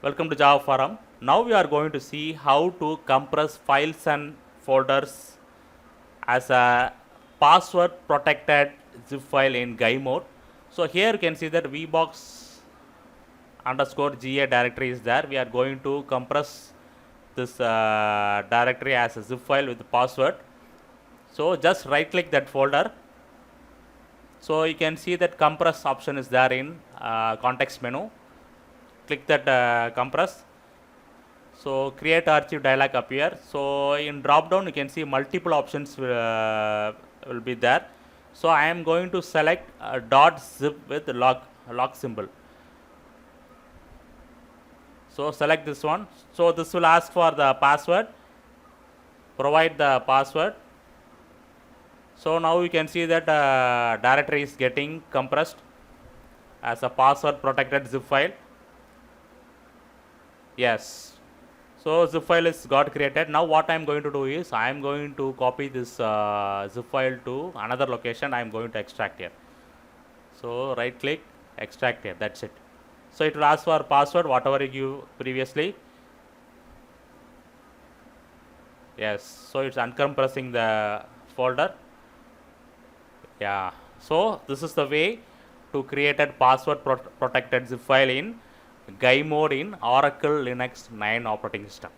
Welcome to Java Forum. Now we are going to see how to compress files and folders as a password protected zip file in GUI mode. So here you can see that vbox underscore GA directory is there. We are going to compress this directory as a zip file with the password. So just right click that folder. So you can see that compress option is there in context menu. Click that compress. So create archive dialog appear. So in drop down you can see multiple options will be there. So I am going to select .zip with lock symbol. So select this one. So this will ask for the password. Provide the password. So now you can see that directory is getting compressed as a password protected zip file. Yes. So zip file is got created. Now what I am going to do is I am going to copy this zip file to another location. I am going to extract here. So right click, extract here. That's it. So it will ask for password whatever you give previously. Yes. So it's uncompressing the folder. Yeah. So this is the way to create a password protected zip file in GUI mode in Oracle Linux 9 operating system.